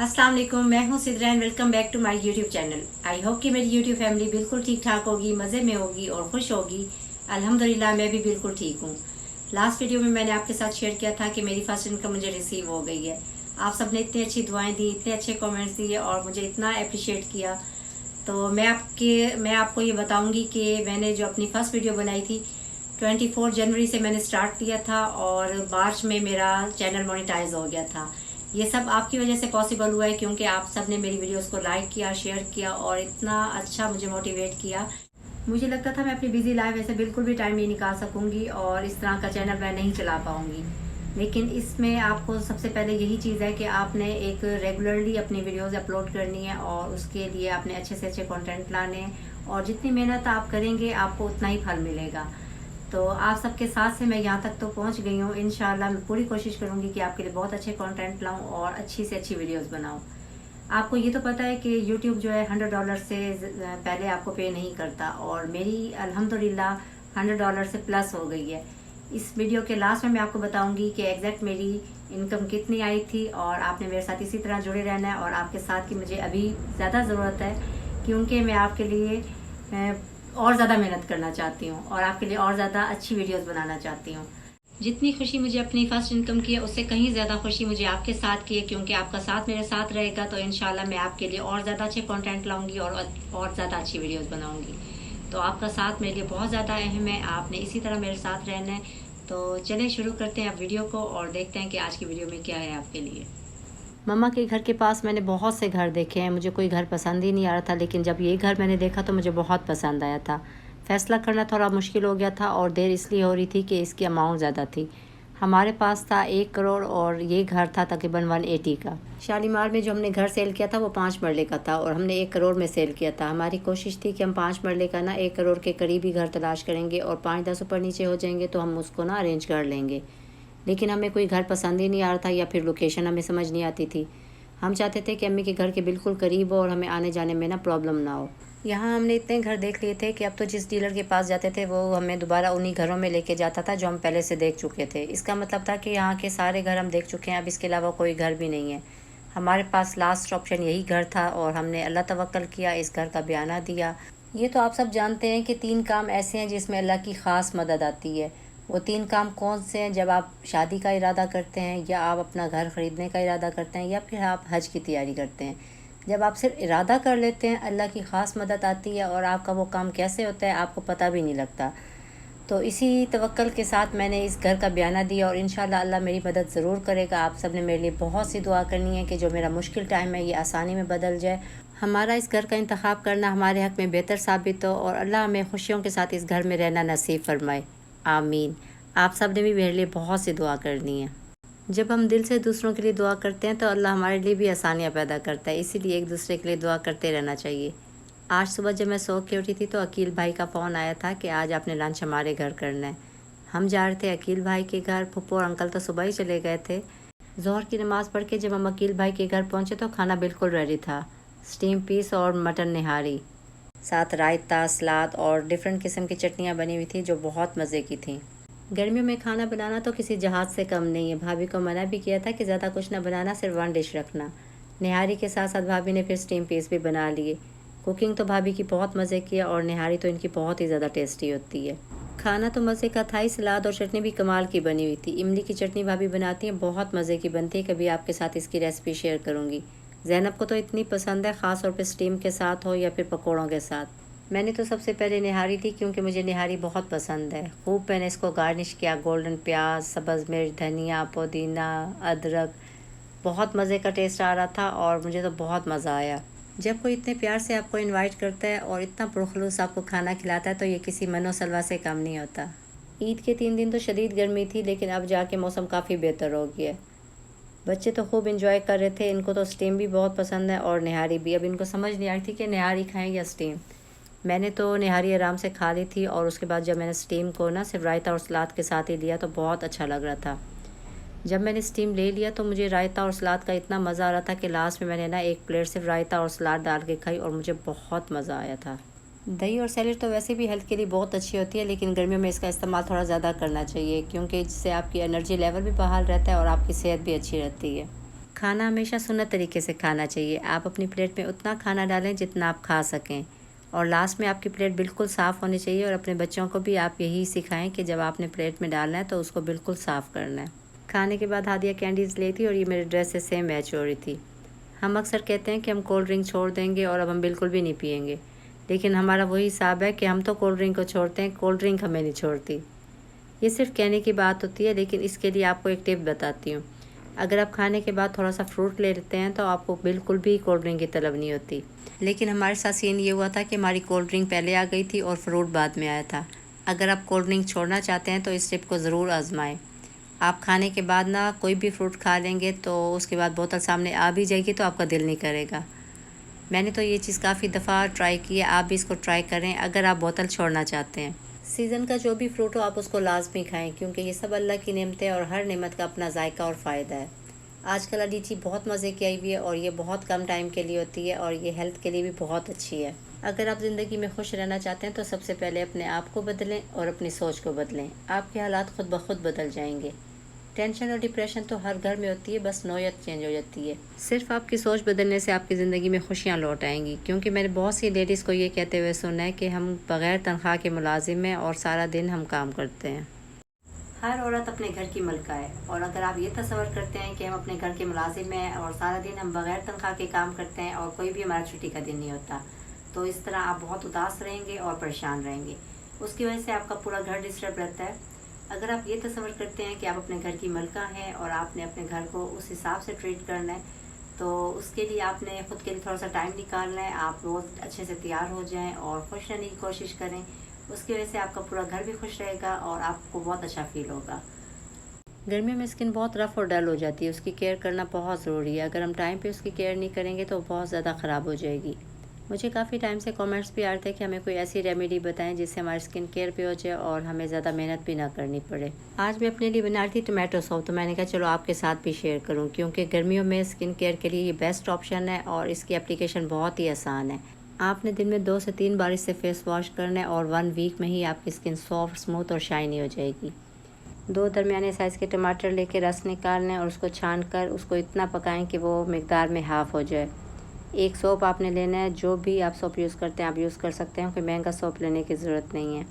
अस्सलाम वालेकुम, मैं हूं Sidra and welcome back to my YouTube channel. I hope कि मेरी यूट्यूब फैमिली बिल्कुल ठीक ठाक होगी, मज़े में होगी और खुश होगी। अल्हम्दुलिल्लाह मैं भी बिल्कुल ठीक हूं। लास्ट वीडियो में मैंने आपके साथ शेयर किया था कि मेरी फर्स्ट इनकम मुझे रिसीव हो गई है। आप सब ने इतनी अच्छी दुआएं दी, इतने अच्छे कॉमेंट्स दिए और मुझे इतना अप्रिशिएट किया। तो मैं आपको ये बताऊँगी कि मैंने जो अपनी फर्स्ट वीडियो बनाई थी 24 जनवरी से मैंने स्टार्ट किया था और मार्च में मेरा चैनल मोनेटाइज हो गया था। ये सब आपकी वजह से पॉसिबल हुआ है क्योंकि आप सब ने मेरी वीडियोस को लाइक किया, शेयर किया और इतना अच्छा मुझे मोटिवेट किया। मुझे लगता था मैं अपनी बिजी लाइफ ऐसे बिल्कुल भी टाइम नहीं निकाल सकूंगी और इस तरह का चैनल मैं नहीं चला पाऊंगी। लेकिन इसमें आपको सबसे पहले यही चीज़ है कि आपने एक रेगुलरली अपनी वीडियोस अपलोड करनी है और उसके लिए आपने अच्छे से अच्छे कंटेंट लाने हैं और जितनी मेहनत आप करेंगे आपको उतना ही फल मिलेगा। तो आप सबके साथ से मैं यहाँ तक तो पहुँच गई हूँ। इंशाल्लाह मैं पूरी कोशिश करूँगी कि आपके लिए बहुत अच्छे कंटेंट लाऊं और अच्छी से अच्छी वीडियोस बनाऊं। आपको ये तो पता है कि यूट्यूब जो है $100 से पहले आपको पे नहीं करता और मेरी अल्हम्दुलिल्लाह $100 से प्लस हो गई है। इस वीडियो के लास्ट में मैं आपको बताऊंगी कि एग्जैक्ट मेरी इनकम कितनी आई थी और आपने मेरे साथ इसी तरह जुड़े रहना है और आपके साथ की मुझे अभी ज़्यादा ज़रूरत है क्योंकि मैं आपके लिए और ज़्यादा मेहनत करना चाहती हूँ और आपके लिए और ज़्यादा अच्छी वीडियोस बनाना चाहती हूँ। जितनी खुशी मुझे अपनी फर्स्ट इनकम की है उससे कहीं ज़्यादा खुशी मुझे आपके साथ की है क्योंकि आपका साथ मेरे साथ रहेगा तो इंशाल्लाह मैं आपके लिए और ज़्यादा अच्छे कंटेंट लाऊंगी और ज़्यादा अच्छी वीडियोस बनाऊंगी। तो आपका साथ मेरे लिए बहुत ज़्यादा अहम है, आपने इसी तरह मेरे साथ रहना है। तो चलें शुरू करते हैं अब वीडियो को और देखते हैं कि आज की वीडियो में क्या है आपके लिए। मम्मा के घर के पास मैंने बहुत से घर देखे हैं, मुझे कोई घर पसंद ही नहीं आ रहा था, लेकिन जब ये घर मैंने देखा तो मुझे बहुत पसंद आया था। फ़ैसला करना थोड़ा मुश्किल हो गया था और देर इसलिए हो रही थी कि इसकी अमाउंट ज़्यादा थी। हमारे पास था 1 करोड़ और ये घर था तकरीबन 180 का। शालीमार में जो हमने घर सेल किया था वो 5 मरले का था और हमने 1 करोड़ में सेल किया था। हमारी कोशिश थी कि हम 5 मरले का ना 1 करोड़ के करीब ही घर तलाश करेंगे और 5-10 ऊपर नीचे हो जाएंगे तो हम उसको ना अरेंज कर लेंगे। लेकिन हमें कोई घर पसंद ही नहीं आ रहा था या फिर लोकेशन हमें समझ नहीं आती थी। हम चाहते थे कि अम्मी के घर के बिल्कुल करीब हो और हमें आने जाने में ना प्रॉब्लम ना हो। यहाँ हमने इतने घर देख लिए थे कि अब तो जिस डीलर के पास जाते थे वो हमें दोबारा उन्हीं घरों में लेके जाता था जो हम पहले से देख चुके थे। इसका मतलब था कि यहाँ के सारे घर हम देख चुके हैं, अब इसके अलावा कोई घर भी नहीं है। हमारे पास लास्ट ऑप्शन यही घर था और हमने अल्लाह तवक्कल किया, इस घर का बयाना दिया। ये तो आप सब जानते हैं कि 3 काम ऐसे हैं जिसमें अल्लाह की ख़ास मदद आती है। वो 3 काम कौन से हैं? जब आप शादी का इरादा करते हैं या आप अपना घर ख़रीदने का इरादा करते हैं या फिर आप हज की तैयारी करते हैं। जब आप सिर्फ इरादा कर लेते हैं अल्लाह की ख़ास मदद आती है और आपका वो काम कैसे होता है आपको पता भी नहीं लगता। तो इसी तवक्कल के साथ मैंने इस घर का बयाना दिया और इंशाल्लाह अल्लाह मेरी मदद ज़रूर करेगा। आप सब ने मेरे लिए बहुत सी दुआ करनी है कि जो मेरा मुश्किल टाइम है ये आसानी में बदल जाए, हमारा इस घर का इंतखाब करना हमारे हक़ में बेहतर साबित हो और अल्लाह हमें खुशियों के साथ इस घर में रहना नसीब फरमाए। आमीन। आप सब ने भी मेरे लिए बहुत सी दुआ करनी है। जब हम दिल से दूसरों के लिए दुआ करते हैं तो अल्लाह हमारे लिए भी आसानियाँ पैदा करता है, इसीलिए एक दूसरे के लिए दुआ करते रहना चाहिए। आज सुबह जब मैं सो के उठी थी तो अकील भाई का फ़ोन आया था कि आज आपने लंच हमारे घर करना है। हम जा रहे थे अकील भाई के घर। फुप्पो और अंकल तो सुबह ही चले गए थे। ज़ोहर की नमाज़ पढ़ के जब हम अकील भाई के घर पहुँचे तो खाना बिल्कुल रेडी था। स्टीम पीस और मटन निहारी, साथ रायता, सलाद और डिफरेंट किस्म की चटनियाँ बनी हुई थी जो बहुत मज़े की थी। गर्मियों में खाना बनाना तो किसी जहाज़ से कम नहीं है। भाभी को मना भी किया था कि ज़्यादा कुछ ना बनाना, सिर्फ 1 डिश रखना। निहारी के साथ साथ भाभी ने फिर स्टीम पीस भी बना लिए। कुकिंग तो भाभी की बहुत मज़े की है और निहारी तो इनकी बहुत ही ज़्यादा टेस्टी होती है। खाना तो मज़े का था ही, सलाद और चटनी भी कमाल की बनी हुई थी। इमली की चटनी भाभी बनाती हैं, बहुत मज़े की बनती है। कभी आपके साथ इसकी रेसिपी शेयर करूँगी। ज़ैनब को तो इतनी पसंद है, ख़ास तौर पर स्टीम के साथ हो या फिर पकौड़ों के साथ। मैंने तो सबसे पहले निहारी थी क्योंकि मुझे निहारी बहुत पसंद है। खूब मैंने इसको गार्निश किया, गोल्डन प्याज, सब्ज़ मिर्च, धनिया, पुदीना, अदरक। बहुत मज़े का टेस्ट आ रहा था और मुझे तो बहुत मज़ा आया। जब कोई इतने प्यार से आपको इनवाइट करता है और इतना पुरखलूस आपको खाना खिलाता है तो ये किसी मनो सलवा से कम नहीं होता। ईद के 3 दिन तो शदीद गर्मी थी लेकिन अब जाके मौसम काफ़ी बेहतर हो गया है। बच्चे तो खूब इंजॉय कर रहे थे। इनको तो स्टीम भी बहुत पसंद है और निहारी भी। अब इनको समझ नहीं आई थी कि निहारी खाएँ या स्टीम। मैंने तो निहारी आराम से खा ली थी और उसके बाद जब मैंने स्टीम को ना सिर्फ रायता और सलाद के साथ ही लिया तो बहुत अच्छा लग रहा था। जब मैंने स्टीम ले लिया तो मुझे रायता और सलाद का इतना मज़ा आ रहा था कि लास्ट में मैंने ना 1 प्लेट सिर्फ रायता और सलाद डाल के खाई और मुझे बहुत मज़ा आया था। दही और सैलेड तो वैसे भी हेल्थ के लिए बहुत अच्छी होती है लेकिन गर्मियों में इसका इस्तेमाल थोड़ा ज़्यादा करना चाहिए क्योंकि इससे आपकी एनर्जी लेवल भी बहाल रहता है और आपकी सेहत भी अच्छी रहती है। खाना हमेशा सुन्नत तरीके से खाना चाहिए। आप अपनी प्लेट में उतना खाना डालें जितना आप खा सकें, और लास्ट में आपकी प्लेट बिल्कुल साफ़ होनी चाहिए। और अपने बच्चों को भी आप यही सिखाएं कि जब आपने प्लेट में डालना है तो उसको बिल्कुल साफ़ करना है। खाने के बाद हादिया कैंडीज़ ली थी और ये मेरे ड्रेस से सेम मैच हो रही थी। हम अक्सर कहते हैं कि हम कोल्ड ड्रिंक छोड़ देंगे और अब हम बिल्कुल भी नहीं पिएंगे, लेकिन हमारा वही हिसाब है कि हम तो कोल्ड ड्रिंक को छोड़ते हैं, कोल्ड ड्रिंक हमें नहीं छोड़ती। ये सिर्फ कहने की बात होती है, लेकिन इसके लिए आपको एक टिप बताती हूँ। अगर आप खाने के बाद थोड़ा सा फ्रूट ले लेते हैं तो आपको बिल्कुल भी कोल्ड ड्रिंक की तलब नहीं होती। लेकिन हमारे साथ सीन ये हुआ था कि हमारी कोल्ड ड्रिंक पहले आ गई थी और फ्रूट बाद में आया था। अगर आप कोल्ड ड्रिंक छोड़ना चाहते हैं तो इस टिप को ज़रूर आजमाएं। आप खाने के बाद ना कोई भी फ्रूट खा लेंगे तो उसके बाद बोतल सामने आ भी जाएगी तो आपका दिल नहीं करेगा। मैंने तो ये चीज़ काफ़ी दफ़ा ट्राई की है, आप भी इसको ट्राई करें अगर आप बोतल छोड़ना चाहते हैं। सीज़न का जो भी फ्रूट हो आप उसको लाजमी खाएं, क्योंकि ये सब अल्लाह की नेमत है और हर नेमत का अपना जायका और फ़ायदा है। आजकल लीची बहुत मज़े की आई हुई है और ये बहुत कम टाइम के लिए होती है और ये हेल्थ के लिए भी बहुत अच्छी है। अगर आप ज़िंदगी में खुश रहना चाहते हैं तो सबसे पहले अपने आप को बदलें और अपनी सोच को बदलें। आपके हालात खुद ब खुद बदल जाएंगे। टेंशन और डिप्रेशन तो हर घर में होती है, बस नौयत चेंज हो जाती है। सिर्फ आपकी सोच बदलने से आपकी ज़िंदगी में खुशियाँ लौट आएंगी। क्योंकि मैंने बहुत सी लेडीज़ को ये कहते हुए सुना है कि हम बग़ैर तनख्वाह के मुलाजिम हैं और सारा दिन हम काम करते हैं। हर औरत अपने घर की मलका है, और अगर आप ये तस्वर करते हैं कि हम अपने घर के मुलाजिम हैं और सारा दिन हम बग़ैर तनख्वाह के काम करते हैं और कोई भी हमारा छुट्टी का दिन नहीं होता, तो इस तरह आप बहुत उदास रहेंगे और परेशान रहेंगे। उसकी वजह से आपका पूरा घर डिस्टर्ब रहता है। अगर आप ये तस्वर करते हैं कि आप अपने घर की मलका हैं और आपने अपने घर को उस हिसाब से ट्रीट करना है, तो उसके लिए आपने ख़ुद के लिए थोड़ा सा टाइम निकालना है। आप रोज़ अच्छे से तैयार हो जाएं और खुश रहने की कोशिश करें। उसकी वजह से आपका पूरा घर भी खुश रहेगा और आपको बहुत अच्छा फील होगा। गर्मियों में स्किन बहुत रफ़ और डल हो जाती है, उसकी केयर करना बहुत ज़रूरी है। अगर हम टाइम पे उसकी केयर नहीं करेंगे तो बहुत ज़्यादा ख़राब हो जाएगी। मुझे काफ़ी टाइम से कमेंट्स भी आ रहे थे कि हमें कोई ऐसी रेमेडी बताएं जिससे हमारी स्किन केयर पे हो जाए और हमें ज़्यादा मेहनत भी ना करनी पड़े। आज मैं अपने लिए बना रही थी टमाटो सॉप, तो मैंने कहा चलो आपके साथ भी शेयर करूं, क्योंकि गर्मियों में स्किन केयर के लिए ये बेस्ट ऑप्शन है और इसकी एप्लीकेशन बहुत ही आसान है। आपने दिन में 2 से 3 बार इससे फेस वॉश करना है और 1 वीक में ही आपकी स्किन सॉफ्ट, स्मूथ और शाइनी हो जाएगी। 2 दरमियाने साइज़ के टमाटर लेके रस निकालना है और उसको छान कर उसको इतना पकाएं कि वो मिकदार में हाफ़ हो जाए। एक सोप आपने लेना है, जो भी आप सोप यूज़ करते हैं आप यूज़ कर सकते हैं, कोई महंगा सोप लेने की ज़रूरत नहीं है।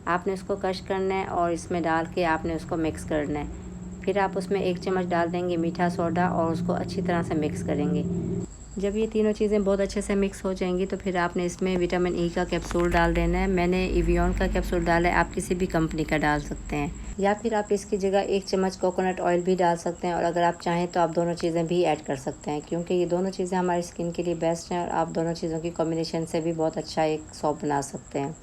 आपने उसको क्रश करना है और इसमें डाल के आपने उसको मिक्स करना है। फिर आप उसमें 1 चम्मच डाल देंगे मीठा सोडा और उसको अच्छी तरह से मिक्स करेंगे। जब ये तीनों चीज़ें बहुत अच्छे से मिक्स हो जाएंगी तो फिर आपने इसमें विटामिन ई का कैप्सूल डाल देना है। मैंने एवियन का कैप्सूल डाला है, आप किसी भी कंपनी का डाल सकते हैं, या फिर आप इसकी जगह 1 चम्मच कोकोनट ऑयल भी डाल सकते हैं। और अगर आप चाहें तो आप दोनों चीज़ें भी ऐड कर सकते हैं, क्योंकि ये दोनों चीज़ें हमारी स्किन के लिए बेस्ट हैं और आप दोनों चीज़ों की कॉम्बिनेशन से भी बहुत अच्छा एक सॉप बना सकते हैं।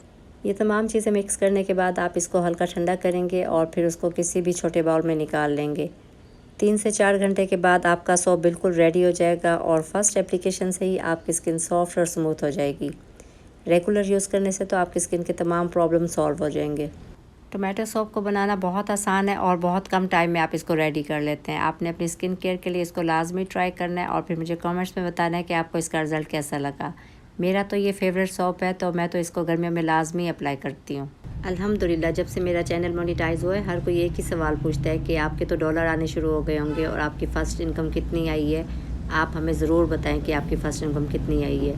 ये तमाम चीज़ें मिक्स करने के बाद आप इसको हल्का ठंडा करेंगे और फिर उसको किसी भी छोटे बाउल में निकाल लेंगे। 3 से 4 घंटे के बाद आपका सॉप बिल्कुल रेडी हो जाएगा और फर्स्ट एप्लीकेशन से ही आपकी स्किन सॉफ्ट और स्मूथ हो जाएगी। रेगुलर यूज़ करने से तो आपकी स्किन के तमाम प्रॉब्लम सॉल्व हो जाएंगे। टोमेटो सॉप को बनाना बहुत आसान है और बहुत कम टाइम में आप इसको रेडी कर लेते हैं। आपने अपनी स्किन केयर के लिए इसको लाजमी ट्राई करना है और फिर मुझे कमेंट्स में बताना है कि आपको इसका रिज़ल्ट कैसा लगा। मेरा तो ये फेवरेट सॉप है, तो मैं तो इसको गर्मियों में लाजमी अप्लाई करती हूँ। अल्हम्दुलिल्लाह, जब से मेरा चैनल मोनेटाइज हुआ है हर कोई एक ही सवाल पूछता है कि आपके तो डॉलर आने शुरू हो गए होंगे और आपकी फ़र्स्ट इनकम कितनी आई है। आप हमें ज़रूर बताएं कि आपकी फ़र्स्ट इनकम कितनी आई है।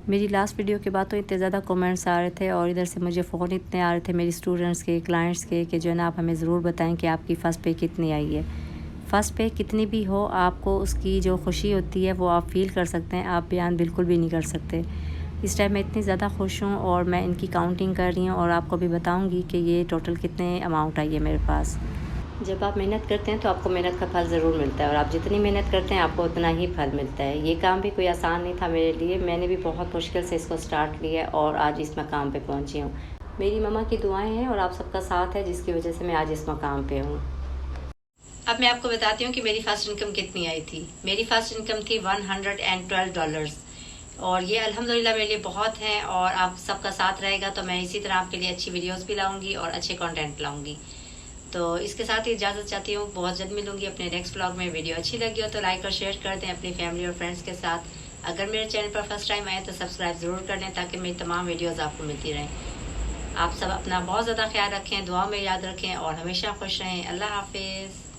मेरी लास्ट वीडियो के बाद तो इतने ज़्यादा कमेंट्स आ रहे थे और इधर से मुझे फ़ोन इतने आ रहे थे मेरी स्टूडेंट्स के, क्लाइंट्स के, कि जो है ना आप हमें ज़रूर बताएं कि आपकी फ़र्स्ट पे कितनी आई है। फ़र्स्ट पे कितनी भी हो, आपको उसकी जो खुशी होती है वो आप फ़ील कर सकते हैं, आप बयान बिल्कुल भी नहीं कर सकते। इस टाइम मैं इतनी ज़्यादा खुश हूँ और मैं इनकी काउंटिंग कर रही हूँ और आपको भी बताऊँगी कि ये टोटल कितने अमाउंट आई है मेरे पास। जब आप मेहनत करते हैं तो आपको मेहनत का फल ज़रूर मिलता है और आप जितनी मेहनत करते हैं आपको उतना ही फल मिलता है। ये काम भी कोई आसान नहीं था मेरे लिए, मैंने भी बहुत मुश्किल से इसको स्टार्ट किया और आज इस मकाम पे पहुंची हूँ। मेरी मम्मा की दुआएं हैं और आप सबका साथ है जिसकी वजह से मैं आज इस मकाम पे हूँ। अब मैं आपको बताती हूँ कि मेरी फ़र्स्ट इनकम कितनी आई थी। मेरी फ़र्स्ट इनकम थी $112 और ये अल्हम्दुलिल्लाह मेरे लिए बहुत हैं और आप सबका साथ रहेगा तो मैं इसी तरह आपके लिए अच्छी वीडियोस भी लाऊंगी और अच्छे कंटेंट लाऊंगी। तो इसके साथ ही इजाज़त चाहती हूँ, बहुत जल्द मिलूंगी अपने नेक्स्ट व्लॉग में। वीडियो अच्छी लगी हो तो लाइक और शेयर कर दें अपनी फैमिली और फ्रेंड्स के साथ। अगर मेरे चैनल पर फर्स्ट टाइम आए तो सब्सक्राइब ज़रूर कर लें ताकि मेरी तमाम वीडियोज़ आपको मिलती रहें। आप सब अपना बहुत ज़्यादा ख्याल रखें, दुआ में याद रखें और हमेशा खुश रहें। अल्लाह हाफिज़।